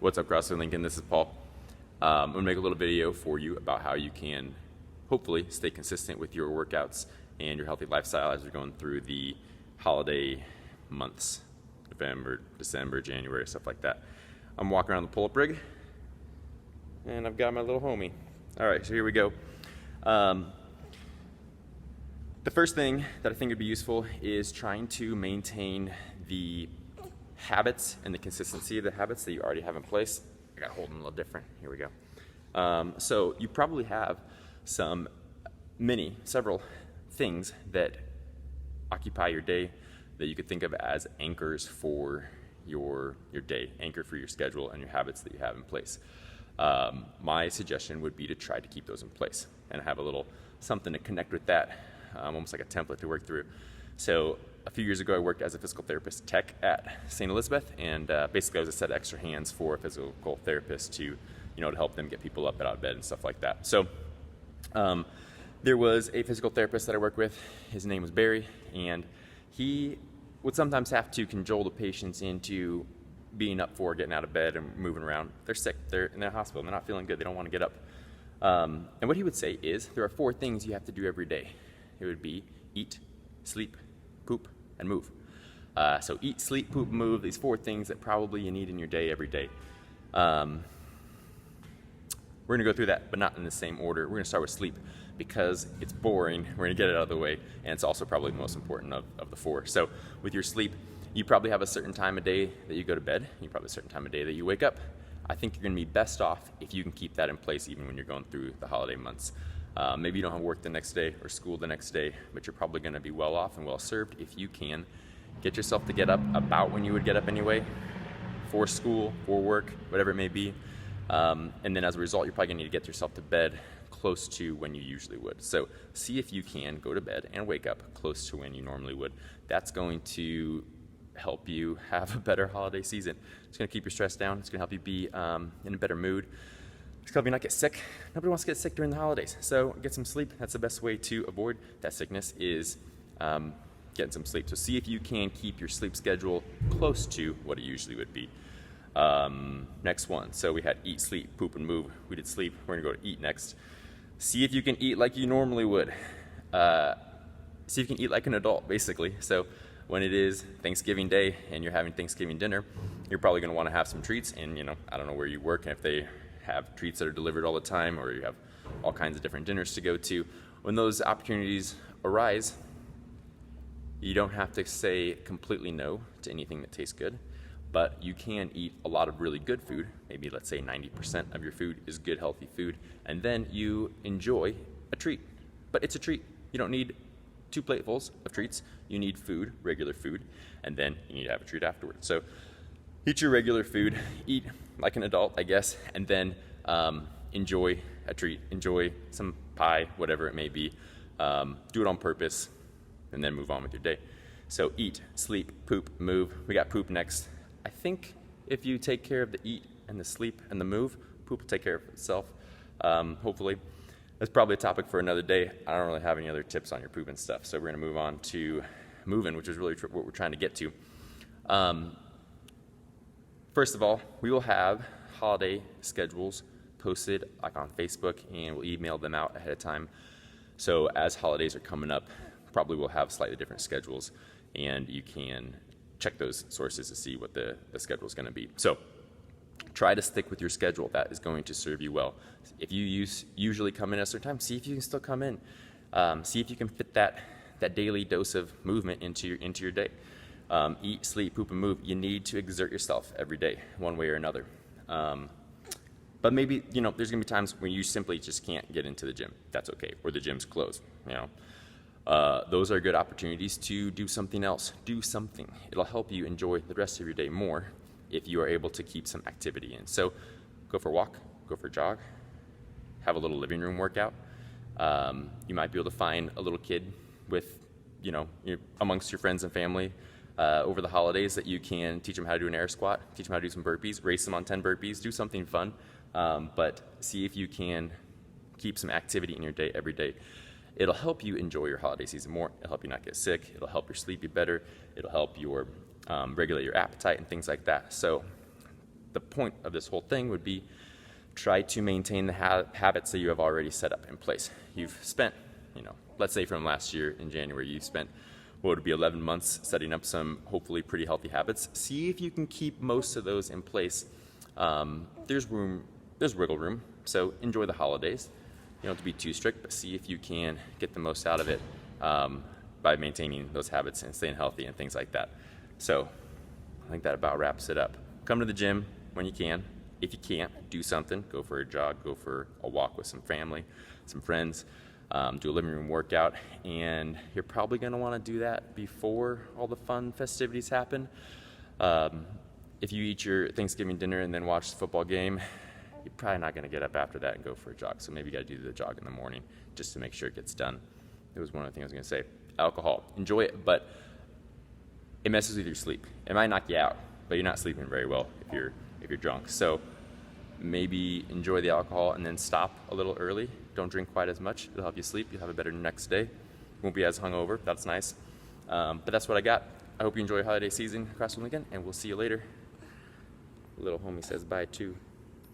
What's up, CrossFit Lincoln? This is Paul. I'm gonna make a little video for you about how you can hopefully stay consistent with your workouts and your healthy lifestyle as you're going through the holiday months, November, December, January, stuff like that. I'm walking around the pull-up rig and I've got my little homie. All right, so here we go. The first thing that I think would be useful is trying to maintain the habits and the consistency of the habits that you already have in place. I gotta hold them a little different. Here we go. So you probably have several things that occupy your day that you could think of as anchors for your day, anchor for your schedule and your habits that you have in place. My suggestion would be to try to keep those in place and have a little something to connect with that, almost like a template to work through. So a few years ago, I worked as a physical therapist tech at St. Elizabeth, and basically I was a set of extra hands for a physical therapist to help them get people up and out of bed and stuff like that. So there was a physical therapist that I worked with. His name was Barry, and he would sometimes have to cajole the patients into being up for getting out of bed and moving around. They're sick, they're in their hospital, they're not feeling good, they don't want to get up. And what he would say is, there are 4 things you have to do every day. It would be eat, sleep, poop, and move. So eat, sleep, poop, move, these 4 things that probably you need in your day every day. We're gonna go through that, but not in the same order. We're gonna start with sleep because it's boring. We're gonna get it out of the way, and it's also probably the most important of the 4. So with your sleep, you probably have a certain time of day that you go to bed. You probably have a certain time of day that you wake up. I think you're gonna be best off if you can keep that in place even when you're going through the holiday months. Maybe you don't have work the next day or school the next day, but you're probably gonna be well off and well served if you can get yourself to get up about when you would get up anyway, for school, for work, whatever it may be. And then as a result, you're probably gonna need to get yourself to bed close to when you usually would. So see if you can go to bed and wake up close to when you normally would. That's going to help you have a better holiday season. It's gonna keep your stress down. It's gonna help you be in a better mood. It's gonna help you not get sick. Nobody wants to get sick during the holidays. So get some sleep. That's the best way to avoid that sickness is getting some sleep. So see if you can keep your sleep schedule close to what it usually would be. Next one. So we had eat, sleep, poop, and move. We did sleep. We're gonna go to eat next. See if you can eat like you normally would. See if you can eat like an adult, basically. So when it is Thanksgiving Day and you're having Thanksgiving dinner, you're probably gonna wanna have some treats. And I don't know where you work and if they have treats that are delivered all the time or you have all kinds of different dinners to go to. When those opportunities arise, you don't have to say completely no to anything that tastes good, but you can eat a lot of really good food. Maybe let's say 90% of your food is good, healthy food, and then you enjoy a treat. But it's a treat. You don't need 2 platefuls of treats. You need food, regular food, and then you need to have a treat afterwards. So eat your regular food, eat like an adult, I guess, and then enjoy a treat. Enjoy some pie, whatever it may be. Do it on purpose, and then move on with your day. So eat, sleep, poop, move. We got poop next. I think if you take care of the eat and the sleep and the move, poop will take care of itself, hopefully. That's probably a topic for another day. I don't really have any other tips on your poop and stuff, so we're gonna move on to moving, which is really what we're trying to get to. First of all, we will have holiday schedules posted like on Facebook, and we'll email them out ahead of time. So as holidays are coming up, probably we'll have slightly different schedules, and you can check those sources to see what the schedule is going to be. So try to stick with your schedule. That is going to serve you well. If you usually come in at a certain time, see if you can still come in. See if you can fit that daily dose of movement into your day. Eat, sleep, poop, and move. You need to exert yourself every day, one way or another. But maybe there's gonna be times when you simply just can't get into the gym. That's okay, or the gym's closed. Those are good opportunities to do something else. Do something. It'll help you enjoy the rest of your day more if you are able to keep some activity in. So go for a walk, go for a jog, have a little living room workout. You might be able to find a little kid with, amongst your friends and family over the holidays that you can teach them how to do an air squat, teach them how to do some burpees, race them on 10 burpees, do something fun. But see if you can keep some activity in your day every day. It'll help you enjoy your holiday season more. It'll help you not get sick. It'll help your sleep be better. It'll help your regulate your appetite and things like that. So the point of this whole thing would be try to maintain the habits that you have already set up in place. You've spent, let's say from last year in January, you spent what would be 11 months setting up some hopefully pretty healthy habits. See if you can keep most of those in place. There's wiggle room, so enjoy the holidays. You don't have to be too strict, but see if you can get the most out of it by maintaining those habits and staying healthy and things like that. So I think that about wraps it up. Come to the gym when you can. If you can't, do something. Go for a jog, go for a walk with some family, some friends, do a living room workout, and you're probably going to want to do that before all the fun festivities happen. If you eat your Thanksgiving dinner and then watch the football game, you're probably not going to get up after that and go for a jog. So maybe you got to do the jog in the morning just to make sure it gets done. It was one of the things I was going to say. Alcohol, enjoy it, but it messes with your sleep. It might knock you out, but you're not sleeping very well if you're drunk. So maybe enjoy the alcohol and then stop a little early. Don't drink quite as much. It'll help you sleep. You'll have a better next day. You won't be as hungover. That's nice. But that's what I got. I hope you enjoy holiday season across the weekend, and we'll see you later. Little homie says bye too.